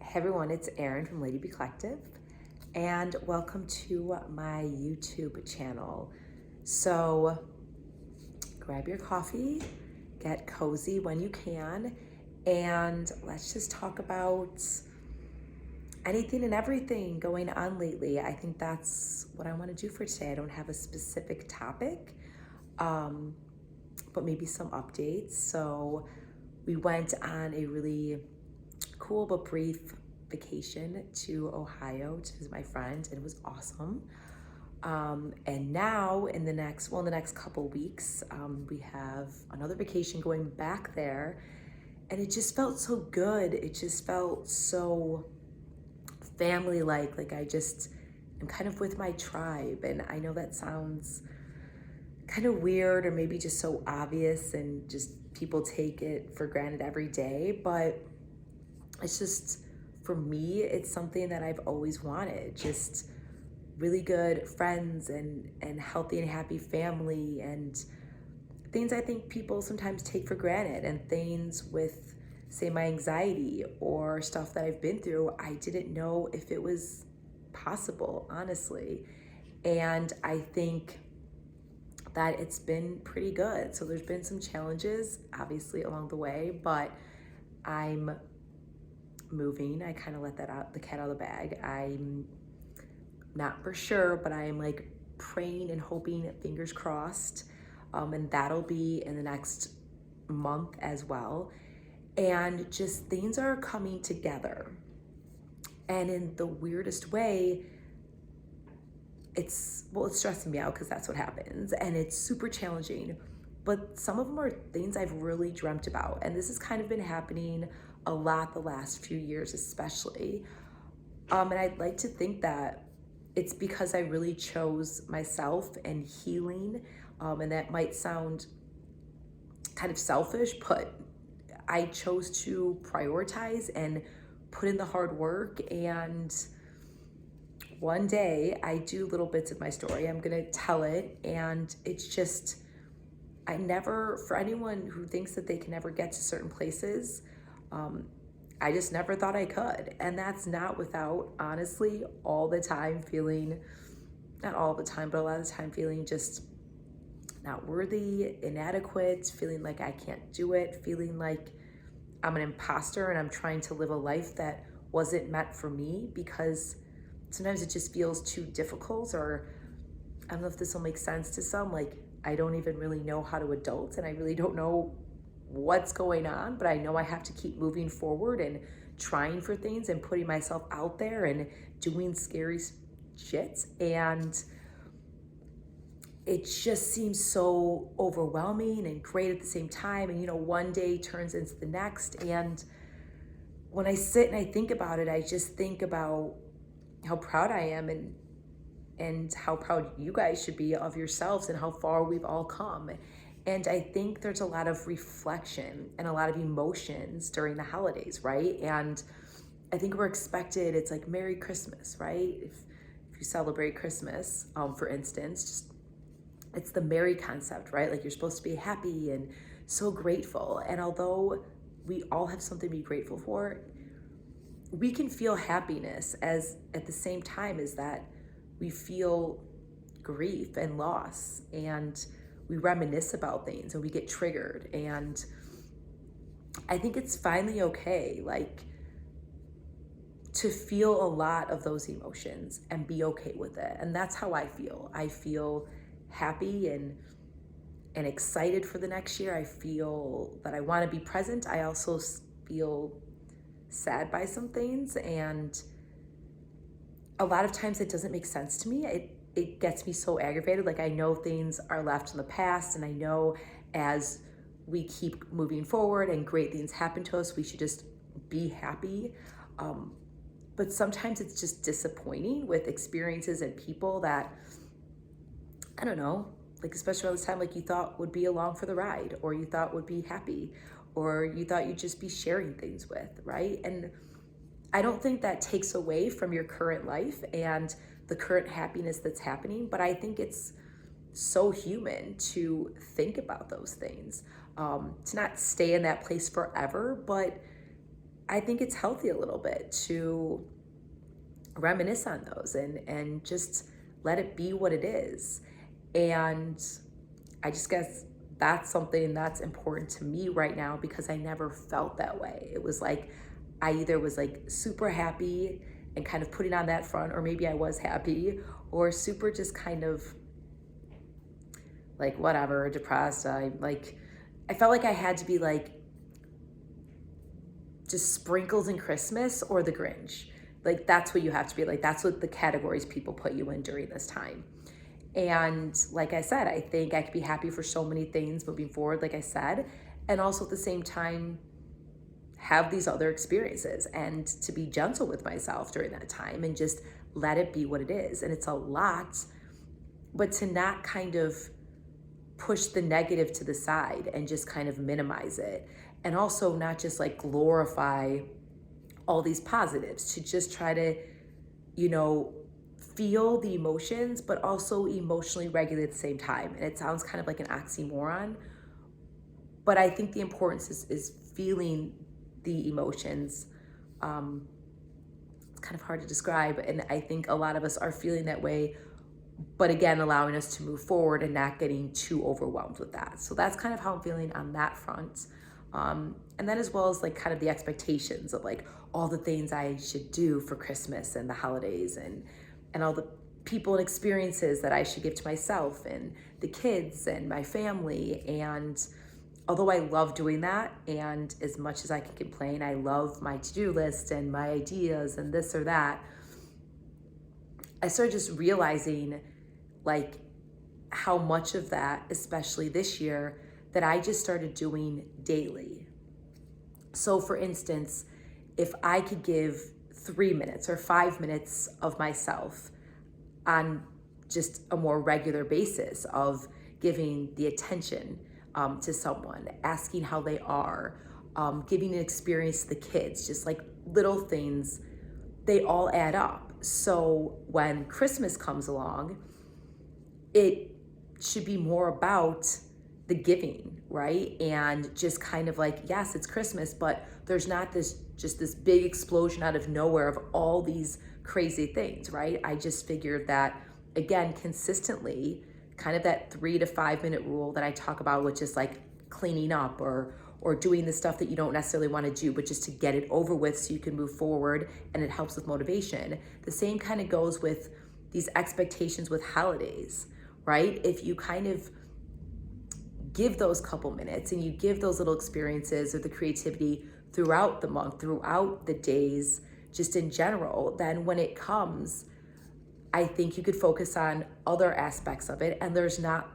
Hey everyone, it's Erin from Lady Bee Collective, and welcome to my YouTube channel. So grab your coffee, get cozy when you can, and let's just talk about anything and everything going on lately. I think that's what I want to do for today. I don't have a specific topic, but maybe some updates. So we went on a really cool but brief vacation to Ohio to visit my friend, and it was awesome. And now in the next couple weeks, we have another vacation going back there, and it just felt so good. It just felt so family-like. Like I just am kind of with my tribe, and I know that sounds kind of weird or maybe just so obvious and just people take it for granted every day, but it's just, for me, it's something that I've always wanted. Just really good friends and healthy and happy family, and things I think people sometimes take for granted, and things with, say, my anxiety or stuff that I've been through, I didn't know if it was possible, honestly. And I think that it's been pretty good. So there's been some challenges, obviously, along the way, but I'm moving. I kind of let that out, the cat out of the bag. I'm not for sure, but I'm like praying and hoping, fingers crossed. And that'll be in the next month as well. And just things are coming together. And in the weirdest way, it's stressing me out because that's what happens. And it's super challenging. But some of them are things I've really dreamt about. And this has kind of been happening a lot the last few years, especially. And I'd like to think that it's because I really chose myself and healing. And that might sound kind of selfish, but I chose to prioritize and put in the hard work. And one day I do little bits of my story. I'm gonna tell it, and it's just, I never, for anyone who thinks that they can never get to certain places, I just never thought I could. And that's not without, honestly, all the time feeling, not all the time, but a lot of the time feeling just not worthy, inadequate, feeling like I can't do it, feeling like I'm an imposter and I'm trying to live a life that wasn't meant for me, because sometimes it just feels too difficult. Or I don't know if this will make sense to some, like I don't even really know how to adult, and I really don't know what's going on, but I know I have to keep moving forward and trying for things and putting myself out there and doing scary shit. And it just seems so overwhelming and great at the same time. And one day turns into the next. And when I sit and I think about it, I just think about how proud I am, and how proud you guys should be of yourselves and how far we've all come. And I think there's a lot of reflection and a lot of emotions during the holidays, right? And I think we're expected, it's like Merry Christmas, right? If you celebrate Christmas, for instance, just, it's the merry concept, right? Like you're supposed to be happy and so grateful. And although we all have something to be grateful for, we can feel happiness as at the same time as that we feel grief and loss, and we reminisce about things and we get triggered. And I think it's finally okay, like, to feel a lot of those emotions and be okay with it. And that's how I feel. I feel happy and excited for the next year. I feel that I want to be present. I also feel sad by some things, and a lot of times it doesn't make sense to me. It gets me so aggravated. Like I know things are left in the past, and I know as we keep moving forward and great things happen to us, we should just be happy. But sometimes it's just disappointing with experiences and people that, I don't know, like especially around this time, like you thought would be along for the ride, or you thought would be happy, or you thought you'd just be sharing things with, right? And I don't think that takes away from your current life and the current happiness that's happening, but I think it's so human to think about those things, to not stay in that place forever, but I think it's healthy a little bit to reminisce on those and just let it be what it is. And I just guess that's something that's important to me right now because I never felt that way. It was like I either was like super happy and kind of putting on that front, or maybe I was happy, or super just kind of like whatever, depressed. I felt like I had to be like just sprinkles in Christmas or the Grinch. Like that's what you have to be. Like that's what the categories people put you in during this time. And like I said, I think I could be happy for so many things moving forward, like I said, and also at the same time have these other experiences and to be gentle with myself during that time and just let it be what it is. And it's a lot, but to not kind of push the negative to the side and just kind of minimize it. And also not just like glorify all these positives, to just try to, you know, feel the emotions, but also emotionally regulate at the same time. And it sounds kind of like an oxymoron, but I think the importance is feeling the emotions. It's kind of hard to describe. And I think a lot of us are feeling that way, but again, allowing us to move forward and not getting too overwhelmed with that. So that's kind of how I'm feeling on that front. And then as well as like kind of the expectations of like all the things I should do for Christmas and the holidays and all the people and experiences that I should give to myself and the kids and my family. And although I love doing that, and as much as I can complain, I love my to-do list and my ideas and this or that, I started just realizing like how much of that, especially this year, that I just started doing daily. So for instance, if I could give 3 minutes or 5 minutes of myself on just a more regular basis of giving the attention to someone, asking how they are, giving an experience to the kids, just like little things, they all add up. So when Christmas comes along, it should be more about the giving, right? And just kind of like, yes, it's Christmas, but there's not this big explosion out of nowhere of all these crazy things, right? I just figured that, again, consistently, kind of that 3 to 5 minute rule that I talk about, which is like cleaning up or doing the stuff that you don't necessarily want to do, but just to get it over with so you can move forward and it helps with motivation. The same kind of goes with these expectations with holidays, right? If you kind of give those couple minutes and you give those little experiences or the creativity throughout the month, throughout the days, just in general, then when it comes, I think you could focus on other aspects of it. And there's not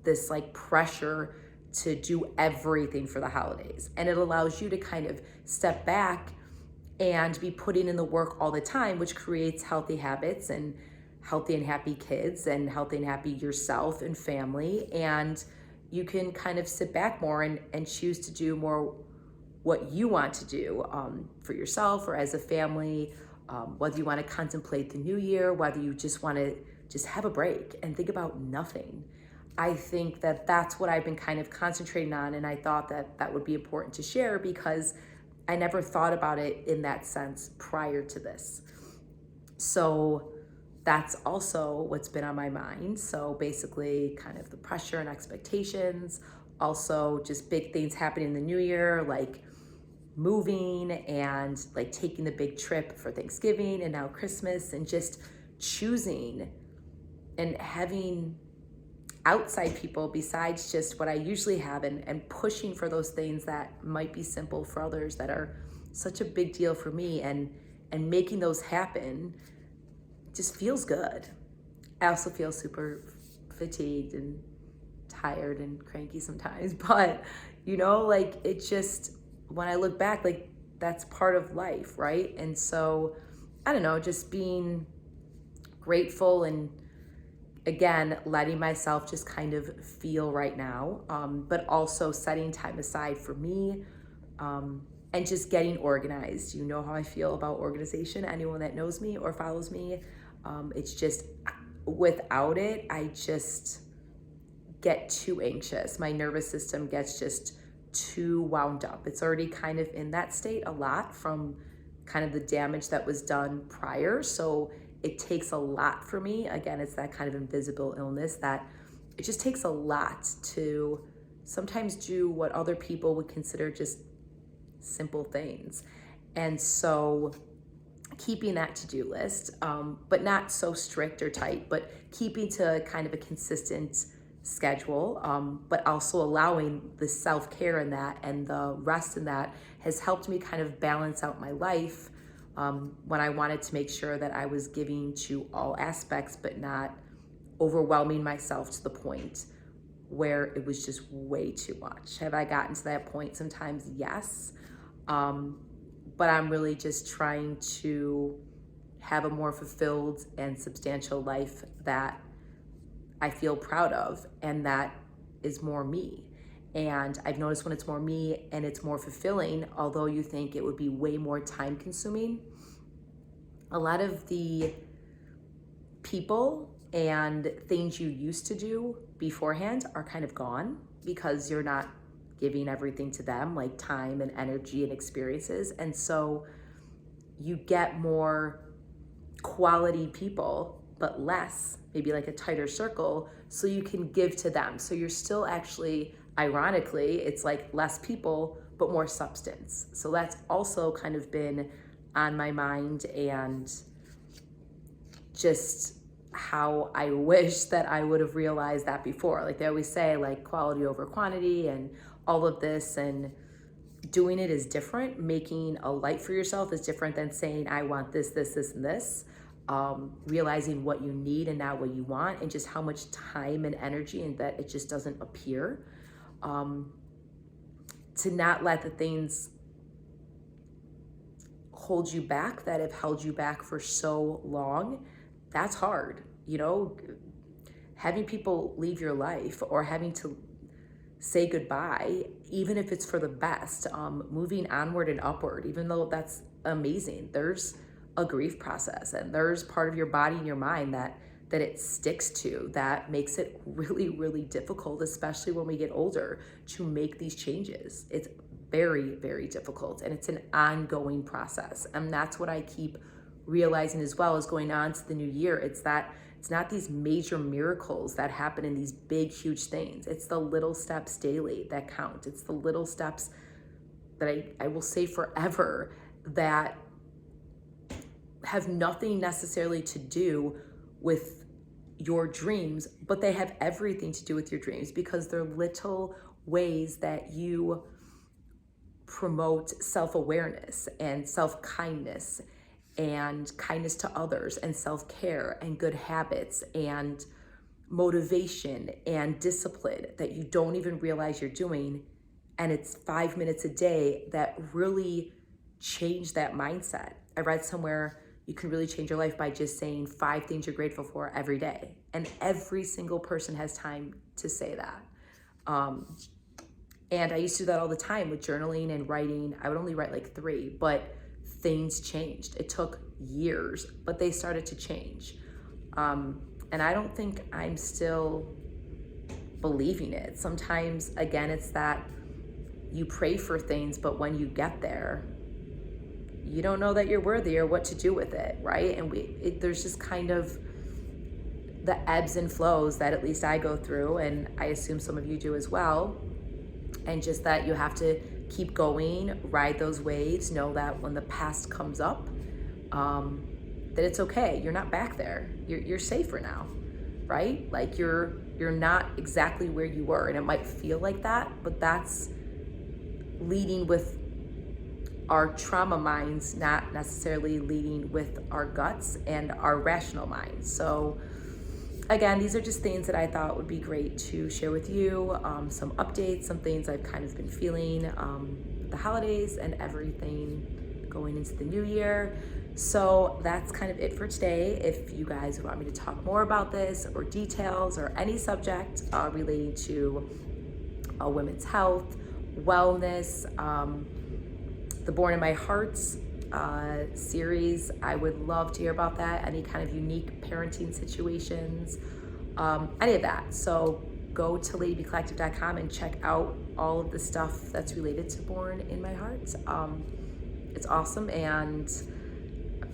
this like pressure to do everything for the holidays. And it allows you to kind of step back and be putting in the work all the time, which creates healthy habits and healthy and happy kids and healthy and happy yourself and family. And you can kind of sit back more and choose to do more what you want to do for yourself or as a family, whether you want to contemplate the new year, whether you just want to just have a break and think about nothing. I think that that's what I've been kind of concentrating on, and I thought that that would be important to share because I never thought about it in that sense prior to this. So that's also what's been on my mind. So basically kind of the pressure and expectations, also just big things happening in the new year, like moving and like taking the big trip for Thanksgiving and now Christmas, and just choosing and having outside people besides just what I usually have, and pushing for those things that might be simple for others that are such a big deal for me, and making those happen just feels good. I also feel super fatigued and tired and cranky sometimes, but you know, like it just, when I look back, like that's part of life, right? And so I don't know, just being grateful and again, letting myself just kind of feel right now, but also setting time aside for me, and just getting organized. You know how I feel about organization. Anyone that knows me or follows me, it's just, without it, I just get too anxious. My nervous system gets just too wound up. It's already kind of in that state a lot from kind of the damage that was done prior. So it takes a lot for me. Again, it's that kind of invisible illness that it just takes a lot to sometimes do what other people would consider just simple things. And so keeping that to-do list, but not so strict or tight, but keeping to kind of a consistent schedule, but also allowing the self-care in that and the rest in that has helped me kind of balance out my life when I wanted to make sure that I was giving to all aspects, but not overwhelming myself to the point where it was just way too much. Have I gotten to that point sometimes? Yes. But I'm really just trying to have a more fulfilled and substantial life that I feel proud of, and that is more me. And I've noticed when it's more me and it's more fulfilling, although you think it would be way more time consuming, a lot of the people and things you used to do beforehand are kind of gone because you're not giving everything to them, like time and energy and experiences. And so you get more quality people, but less, maybe like a tighter circle, so you can give to them. So you're still actually, ironically, it's like less people, but more substance. So that's also kind of been on my mind, and just how I wish that I would have realized that before. Like they always say, like quality over quantity and all of this, and doing it is different. Making a light for yourself is different than saying, I want this, this, this, and this. Realizing what you need and not what you want, and just how much time and energy, and that it just doesn't appear. To not let the things hold you back that have held you back for so long, that's hard. You know, having people leave your life or having to say goodbye, even if it's for the best, moving onward and upward, even though that's amazing, there's a grief process, and there's part of your body and your mind that it sticks to, that makes it really, really difficult, especially when we get older, to make these changes. It's very, very difficult, and it's an ongoing process. And that's what I keep realizing as well as going on to the new year. It's that it's not these major miracles that happen in these big, huge things. It's the little steps daily that count. It's the little steps that I will say forever that have nothing necessarily to do with your dreams, but they have everything to do with your dreams, because they're little ways that you promote self-awareness and self-kindness and kindness to others and self-care and good habits and motivation and discipline that you don't even realize you're doing. And it's 5 minutes a day that really change that mindset. I read somewhere you can really change your life by just saying 5 things you're grateful for every day. And every single person has time to say that. And I used to do that all the time with journaling and writing. I would only write like 3, but things changed. It took years, but they started to change. And I don't think I'm still believing it. Sometimes, again, it's that you pray for things, but when you get there, you don't know that you're worthy or what to do with it, right? And there's just kind of the ebbs and flows that at least I go through, and I assume some of you do as well. And just that you have to keep going, ride those waves, know that when the past comes up, that it's okay. You're not back there. You're safer now, right? Like you're not exactly where you were, and it might feel like that, but that's leading with our trauma minds, not necessarily leading with our guts and our rational minds. So again, these are just things that I thought would be great to share with you. Some updates, some things I've kind of been feeling with the holidays and everything going into the new year. So that's kind of it for today. If you guys want me to talk more about this or details or any subject relating to women's health, wellness, the Born in My Hearts series, I would love to hear about that. Any kind of unique parenting situations, any of that. So go to ladybcollective.com and check out all of the stuff that's related to Born in my heart. It's awesome, and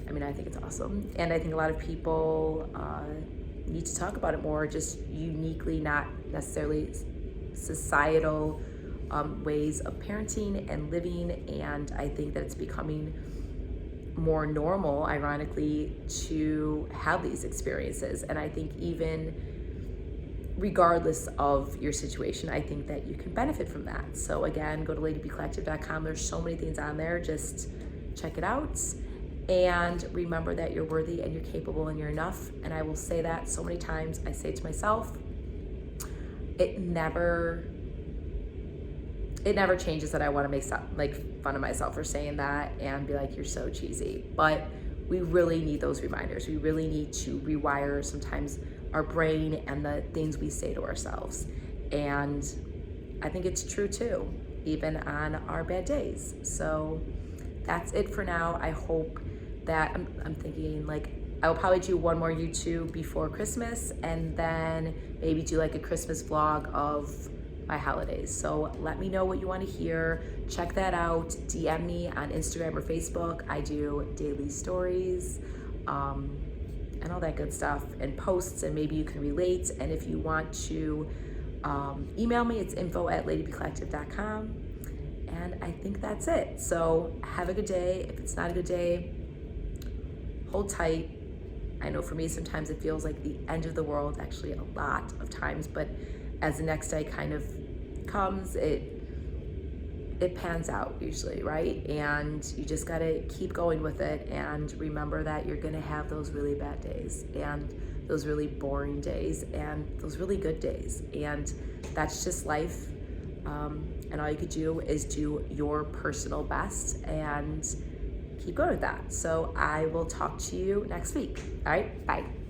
I mean, I think it's awesome, and I think a lot of people need to talk about it more, just uniquely, not necessarily societal ways of parenting and living. And I think that it's becoming more normal, ironically, to have these experiences. And I think even regardless of your situation, I think that you can benefit from that. So again, go to ladybcollective.com. There's so many things on there. Just check it out. And remember that you're worthy and you're capable and you're enough. And I will say that so many times. I say it to myself. It never changes that I want to make fun of myself for saying that and be like, you're so cheesy. But we really need those reminders. We really need to rewire sometimes our brain and the things we say to ourselves. And I think it's true too, even on our bad days. So that's it for now. I hope that I'm thinking like I'll probably do one more YouTube before Christmas, and then maybe do like a Christmas vlog of my holidays. So let me know what you want to hear. Check that out. DM me on Instagram or Facebook. I do daily stories and all that good stuff, and posts, and maybe you can relate. And if you want to email me, it's info@ladybcollective.com. And I think that's it. So have a good day. If it's not a good day, hold tight. I know for me, sometimes it feels like the end of the world, actually a lot of times, but as the next day kind of comes, it pans out usually, right? And you just gotta keep going with it, and remember that you're gonna have those really bad days, and those really boring days, and those really good days. And that's just life. And all you could do is do your personal best and keep going with that. So I will talk to you next week. All right, bye.